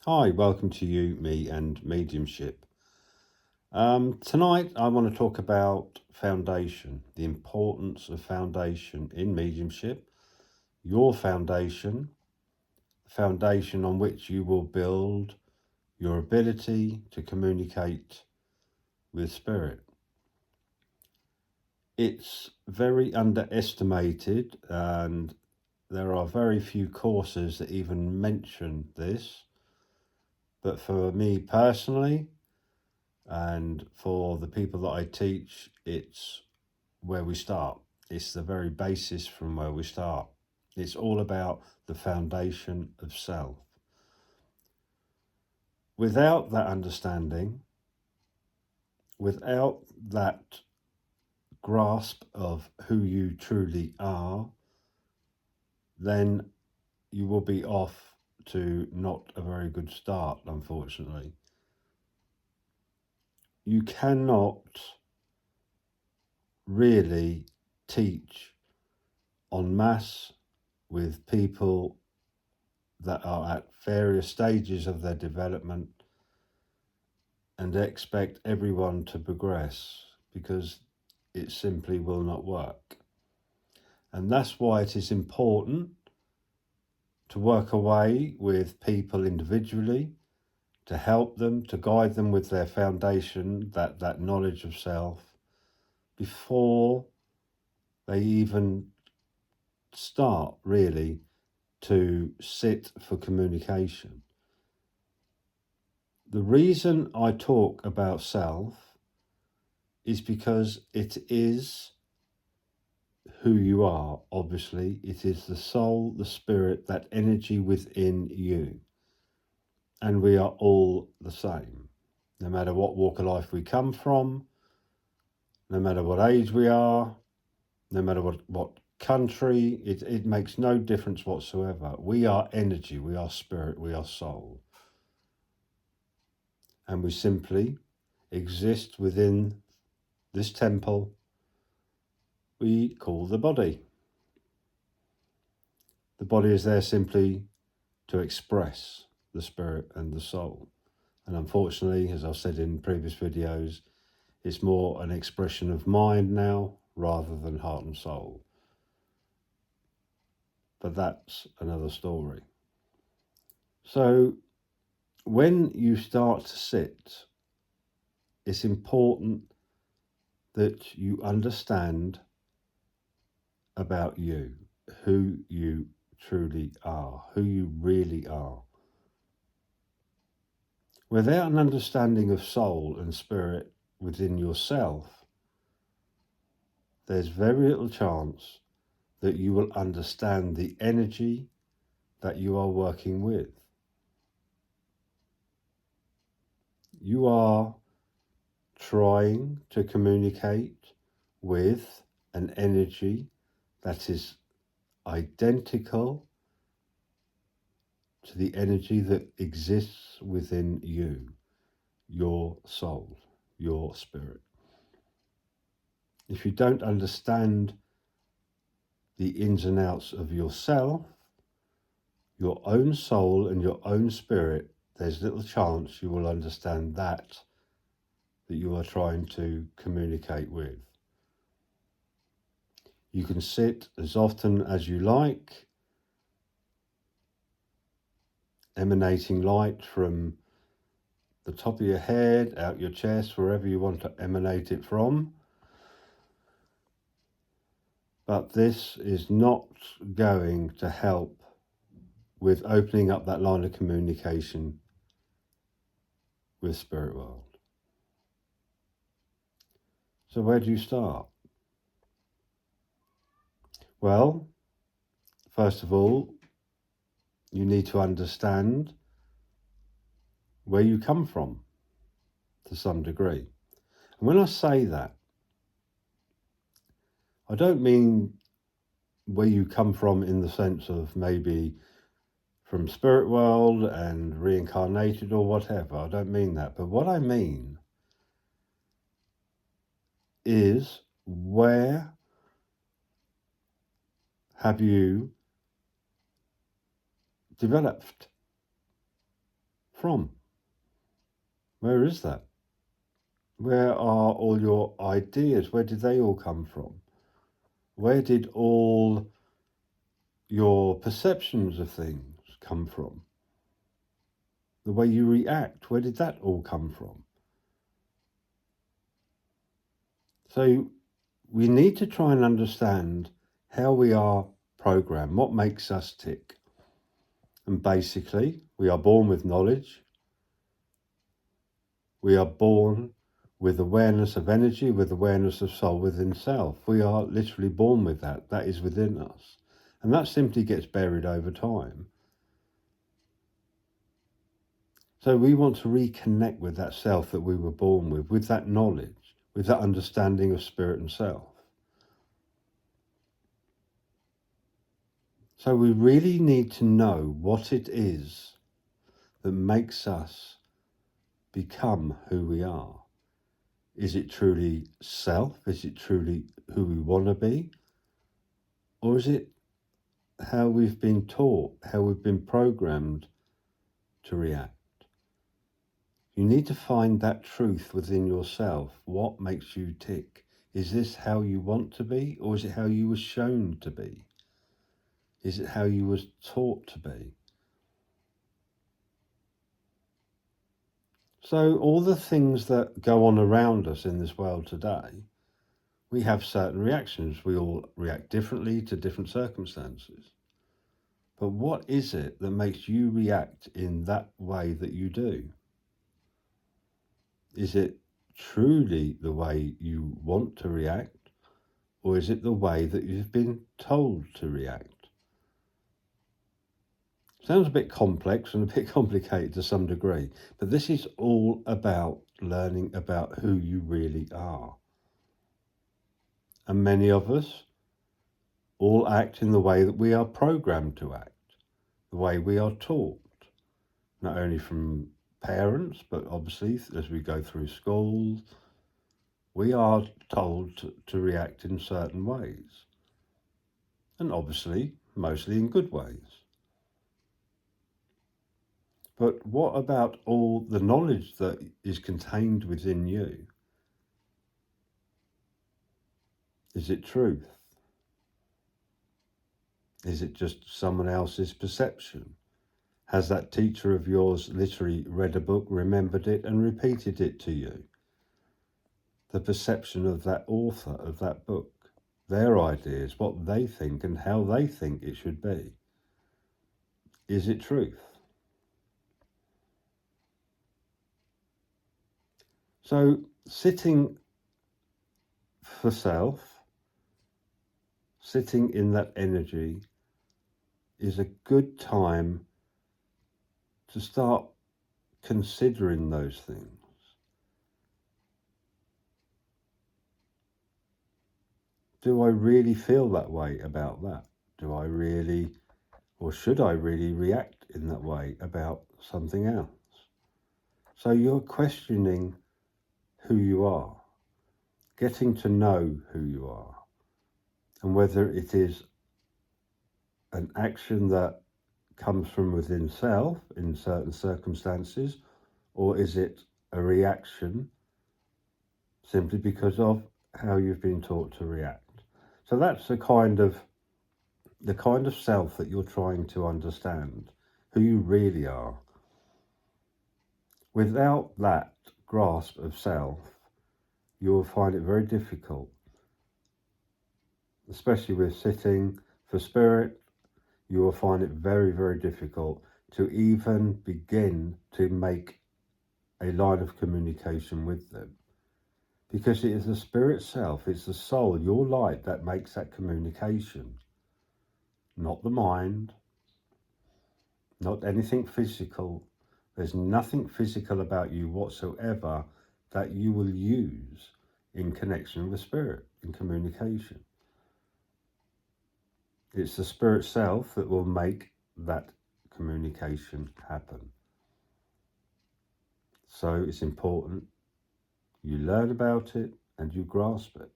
Hi, welcome to you, me, and Mediumship. Tonight, I want to talk about foundation, the importance of foundation in mediumship, your foundation, the foundation on which you will build your ability to communicate with spirit. It's very underestimated, and there are very few courses that even mention this. But for me personally, and for the people that I teach, it's where we start. It's the very basis from where we start. It's all about the foundation of self. Without that understanding, without that grasp of who you truly are, then you will be off to not a very good start, unfortunately. You cannot really teach en masse with people that are at various stages of their development and expect everyone to progress, because it simply will not work. And that's why it is important to work away with people individually, to help them, to guide them with their foundation, that knowledge of self, before they even start really to sit for communication. The reason I talk about self is because it is who you are, obviously. It is the soul, the spirit, that energy within you. And we are all the same. No matter what walk of life we come from, no matter what age we are, no matter what country, it makes no difference whatsoever. We are energy, we are spirit, we are soul. And we simply exist within this temple we call the body. The body is there simply to express the spirit and the soul. And unfortunately, as I've said in previous videos, it's more an expression of mind now rather than heart and soul. But that's another story. So when you start to sit, it's important that you understand about you, who you truly are, who you really are. Without an understanding of soul and spirit within yourself, there's very little chance that you will understand the energy that you are working with. You are trying to communicate with an energy that is identical to the energy that exists within you, your soul, your spirit. If you don't understand the ins and outs of yourself, your own soul and your own spirit, there's little chance you will understand that you are trying to communicate with. You can sit as often as you like, emanating light from the top of your head, out your chest, wherever you want to emanate it from. But this is not going to help with opening up that line of communication with spirit world. So where do you start? Well, first of all, you need to understand where you come from to some degree. And when I say that, I don't mean where you come from in the sense of maybe from spirit world and reincarnated or whatever. I don't mean that. But what I mean is, where have you developed from? Where is that? Where are all your ideas? Where did they all come from? Where did all your perceptions of things come from? The way you react, where did that all come from? So we need to try and understand how we are programmed, what makes us tick. And basically, we are born with knowledge. We are born with awareness of energy, with awareness of soul within self. We are literally born with that. That is within us. And that simply gets buried over time. So we want to reconnect with that self that we were born with that knowledge, with that understanding of spirit and self. So we really need to know what it is that makes us become who we are. Is it truly self? Is it truly who we want to be? Or is it how we've been taught, how we've been programmed to react? You need to find that truth within yourself. What makes you tick? Is this how you want to be, or is it how you were shown to be? Is it how you was taught to be? So all the things that go on around us in this world today, we have certain reactions. We all react differently to different circumstances. But what is it that makes you react in that way that you do? Is it truly the way you want to react, or is it the way that you've been told to react? Sounds a bit complex and a bit complicated to some degree, but this is all about learning about who you really are. And many of us all act in the way that we are programmed to act, the way we are taught, not only from parents, but obviously as we go through schools, we are told to react in certain ways. And obviously, mostly in good ways. But what about all the knowledge that is contained within you? Is it truth? Is it just someone else's perception? Has that teacher of yours literally read a book, remembered it, and repeated it to you? The perception of that author of that book, their ideas, what they think and how they think it should be. Is it truth? So sitting for self, sitting in that energy is a good time to start considering those things. Do I really feel that way about that? Do I really, or should I really react in that way about something else? So you're questioning who you are, getting to know who you are, and whether it is an action that comes from within self in certain circumstances, or is it a reaction simply because of how you've been taught to react? So that's the kind of self that you're trying to understand, who you really are. Without that grasp of self, you will find it very difficult, especially with sitting for spirit. You will find it very, very difficult to even begin to make a line of communication with them. Because it is the spirit self, it's the soul, your light, that makes that communication. Not the mind, not anything physical. There's nothing physical about you whatsoever that you will use in connection with spirit, in communication. It's the spirit self that will make that communication happen. So it's important you learn about it and you grasp it.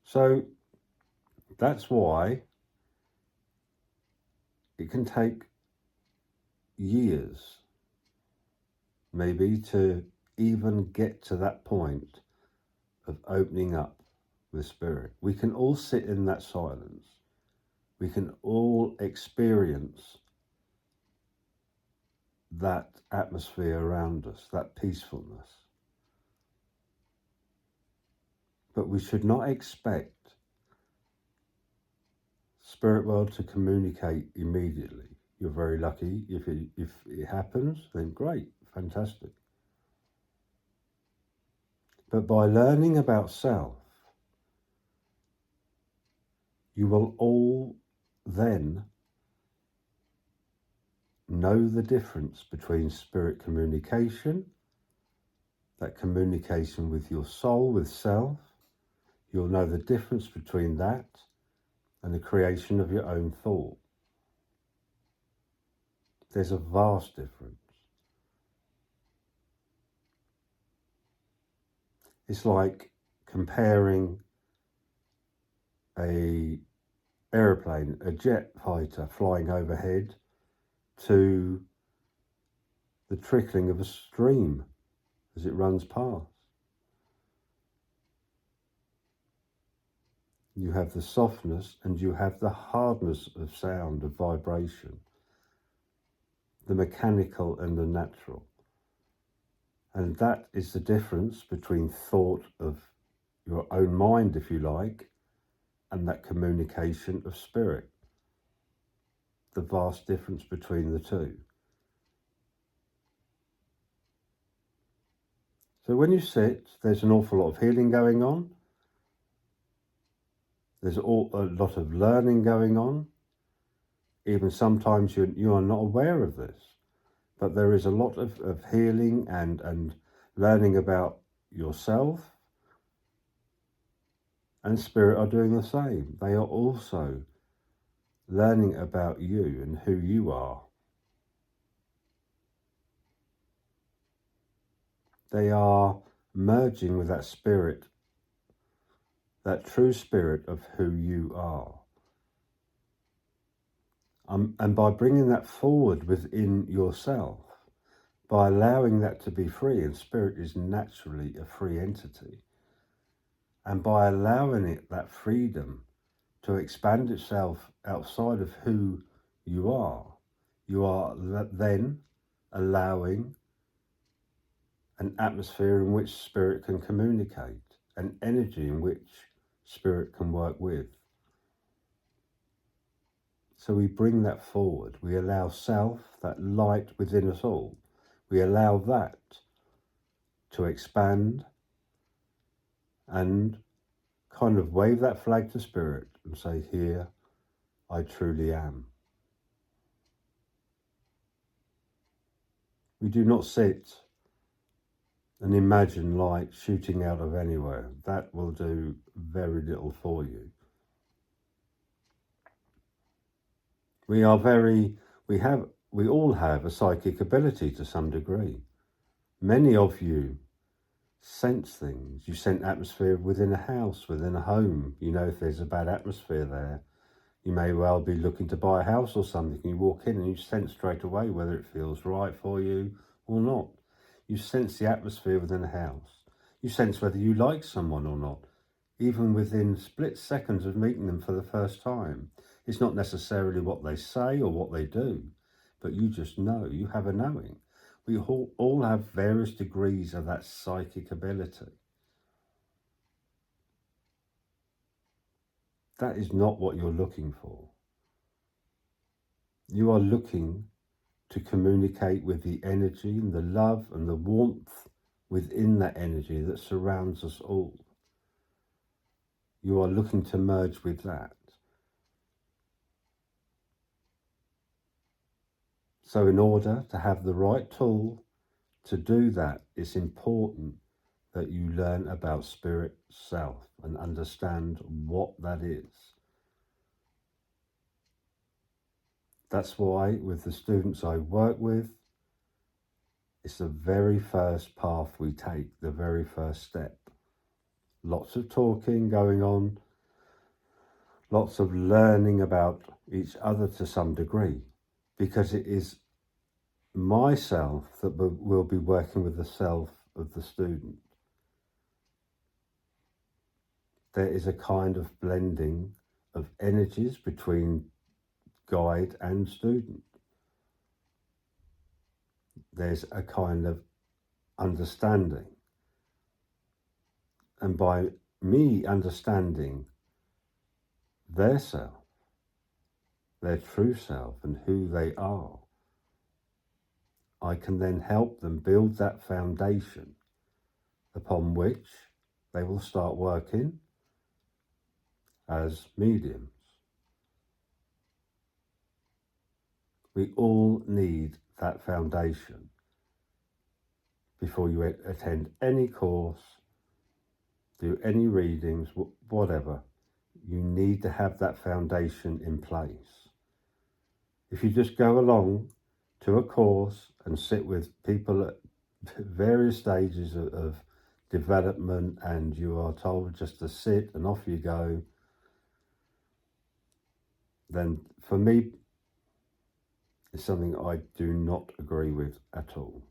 So that's why it can take years, maybe, to even get to that point of opening up with spirit. We can all sit in that silence. We can all experience that atmosphere around us, that peacefulness. But we should not expect spirit world to communicate immediately. You're very lucky. If it happens, then great, fantastic. But by learning about self, you will all then know the difference between spirit communication, that communication with your soul, with self. You'll know the difference between that and the creation of your own thought. There's a vast difference. It's like comparing a aeroplane, a jet fighter flying overhead, to the trickling of a stream as it runs past. You have the softness and you have the hardness of sound, of vibration, the mechanical and the natural. And that is the difference between thought of your own mind, if you like, and that communication of spirit. The vast difference between the two. So when you sit, there's an awful lot of healing going on. There's a lot of learning going on. Even sometimes you are not aware of this. But there is a lot of healing and learning about yourself. And spirit are doing the same. They are also learning about you and who you are. They are merging with that spirit, that true spirit of who you are. And by bringing that forward within yourself, by allowing that to be free, and spirit is naturally a free entity, and by allowing it that freedom to expand itself outside of who you are then allowing an atmosphere in which spirit can communicate, an energy in which spirit can work with. So we bring that forward. We allow self, that light within us all, we allow that to expand and kind of wave that flag to spirit and say, here I truly am. We do not sit and imagine light shooting out of anywhere. That will do very little for you. We all have a psychic ability to some degree. Many of you sense things. You sense atmosphere within a house, within a home. You know if there's a bad atmosphere there. You may well be looking to buy a house or something. You walk in and you sense straight away whether it feels right for you or not. You sense the atmosphere within a house. You sense whether you like someone or not, even within split seconds of meeting them for the first time. It's not necessarily what they say or what they do, but you just know. You have a knowing. We all have various degrees of that psychic ability. That is not what you're looking for. You are looking to communicate with the energy and the love and the warmth within that energy that surrounds us all. You are looking to merge with that. So in order to have the right tool to do that, it's important that you learn about spirit self and understand what that is. That's why with the students I work with, it's the very first path we take, the very first step. Lots of talking going on, lots of learning about each other to some degree. because it is myself that will be working with the self of the student. There is a kind of blending of energies between guide and student. There's a kind of understanding. And by me understanding their self, their true self, and who they are, I can then help them build that foundation upon which they will start working as mediums. We all need that foundation before you attend any course, do any readings, whatever. You need to have that foundation in place. If you just go along to a course and sit with people at various stages of development and you are told just to sit and off you go, then for me, it's something I do not agree with at all.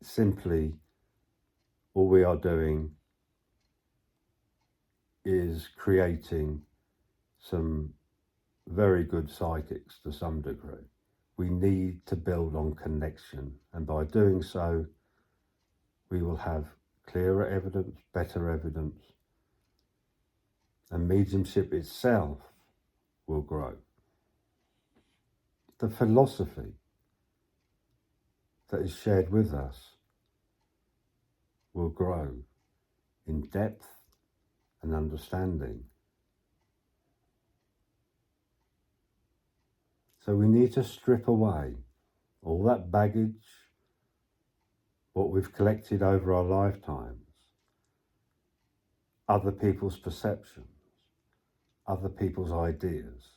Simply, all we are doing is creating some very good psychics to some degree. We need to build on connection, and by doing so, we will have clearer evidence, better evidence, and mediumship itself will grow. The philosophy that is shared with us will grow in depth and understanding. So we need to strip away all that baggage, what we've collected over our lifetimes, other people's perceptions, other people's ideas.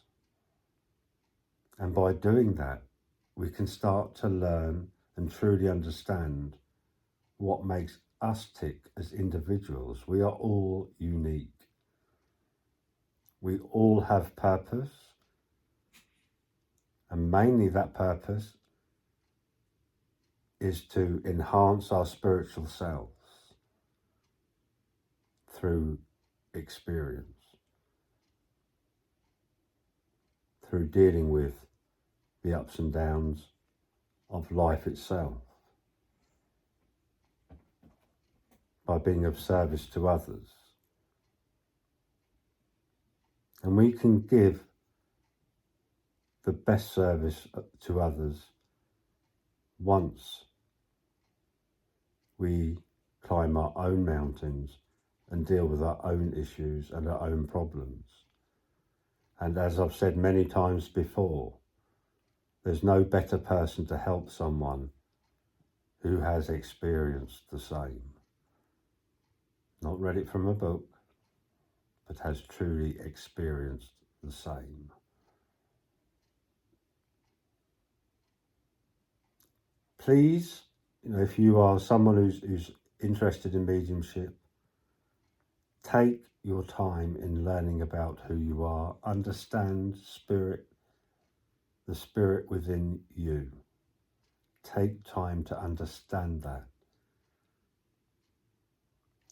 And by doing that, we can start to learn and truly understand what makes us tick as individuals. We are all unique. We all have purpose, and mainly that purpose is to enhance our spiritual selves through experience, through dealing with the ups and downs of life itself, by being of service to others. And we can give the best service to others once we climb our own mountains and deal with our own issues and our own problems. And as I've said many times before, there's no better person to help someone who has experienced the same. Not read it from a book, but has truly experienced the same. Please, if you are someone who's interested in mediumship, take your time in learning about who you are. Understand spirit, the spirit within you. Take time to understand that.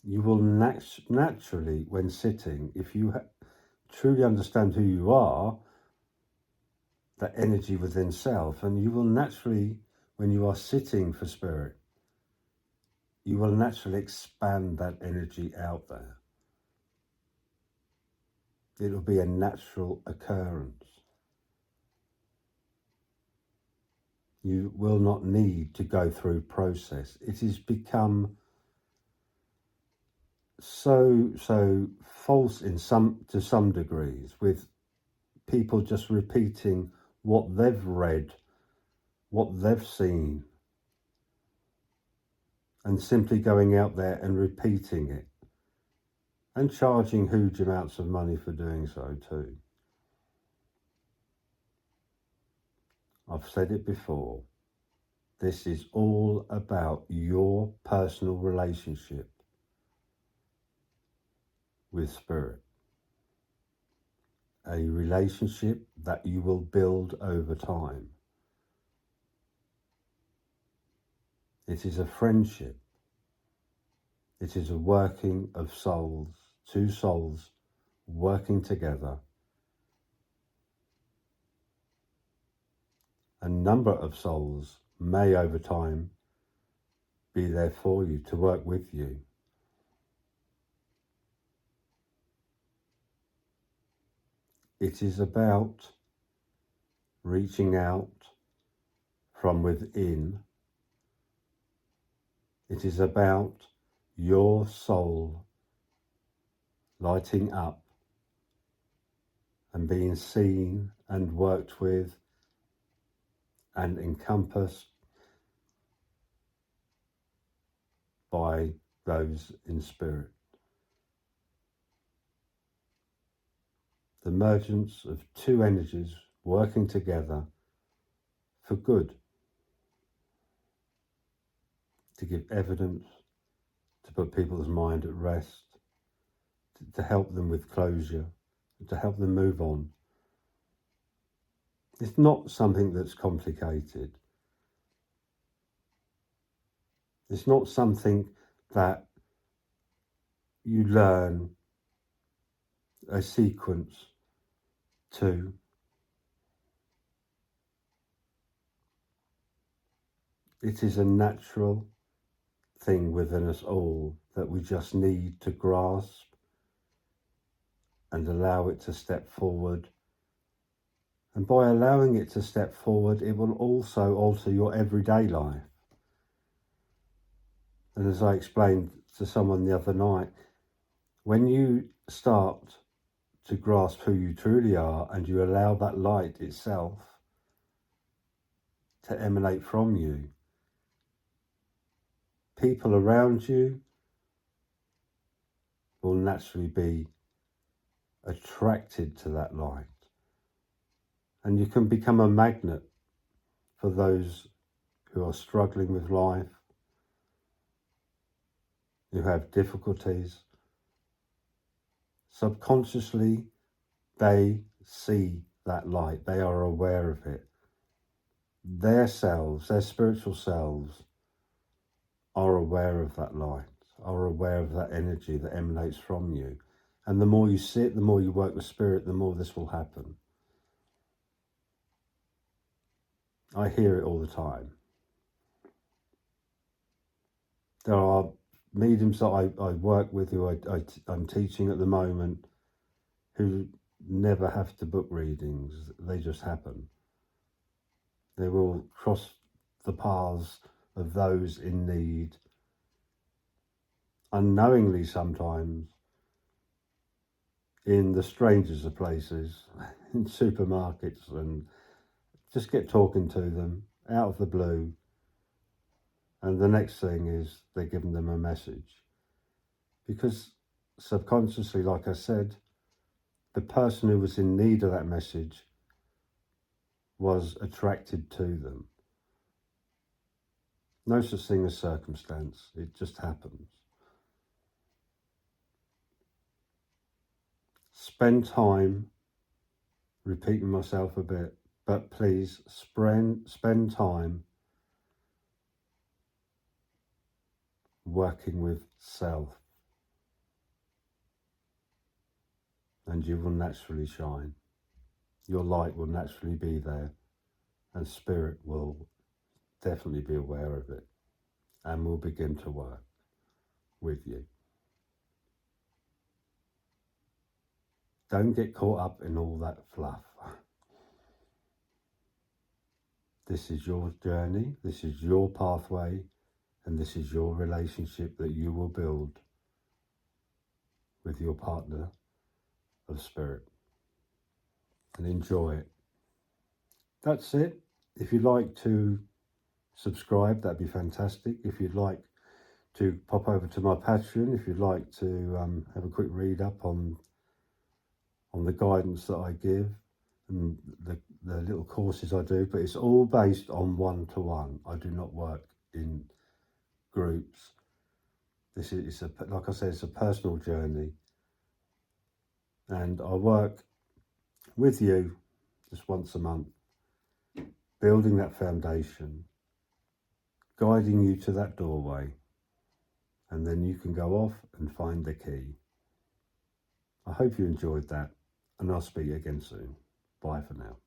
You will naturally, when sitting, if you truly understand who you are, that energy within self, and you will naturally, when you are sitting for spirit, you will naturally expand that energy out there. It'll be a natural occurrence. You will not need to go through process. It has become so false to some degrees, with people just repeating what they've read, what they've seen, and simply going out there and repeating it, and charging huge amounts of money for doing so too. I've said it before, this is all about your personal relationship with spirit. a relationship that you will build over time. It is a friendship. It is a working of souls, two souls working together. A number of souls may over time be there for you, to work with you. It is about reaching out from within. It is about your soul lighting up and being seen and worked with and encompassed by those in spirit. The emergence of two energies working together for good, to give evidence, to put people's mind at rest, to help them with closure, to help them move on. It's not something that's complicated. It's not something that you learn a sequence to. It is a natural thing within us all that we just need to grasp and allow it to step forward. And by allowing it to step forward, it will also alter your everyday life. And as I explained to someone the other night, when you start to grasp who you truly are and you allow that light itself to emanate from you, people around you will naturally be attracted to that light. And you can become a magnet for those who are struggling with life, who have difficulties. Subconsciously, they see that light. They are aware of it. Their selves, their spiritual selves, are aware of that light, are aware of that energy that emanates from you. And the more you sit, the more you work with spirit, the more this will happen. I hear it all the time. There are mediums that I work with, who I'm teaching at the moment, who never have to book readings. They just happen. They will cross the paths of those in need, unknowingly sometimes, in the strangest of places, in supermarkets, and just get talking to them out of the blue. And the next thing is they're giving them a message. Because subconsciously, like I said, the person who was in need of that message was attracted to them. No such thing as circumstance, it just happens. Spend time, repeating myself a bit, but please spend time working with self, and you will naturally shine. Your light will naturally be there, and spirit will definitely be aware of it and will begin to work with you. Don't get caught up in all that fluff. This is your journey, this is your pathway, and this is your relationship that you will build with your partner of spirit. And enjoy it. That's it. If you'd like to subscribe, that'd be fantastic. If you'd like to pop over to my Patreon, if you'd like to have a quick read up on the guidance that I give and the little courses I do, but it's all based on one-to-one. I do not work in groups. This is like I said, it's a personal journey, and I work with you just once a month, building that foundation, guiding you to that doorway, and then you can go off and find the key. I hope you enjoyed that, and I'll speak again soon. Bye for now.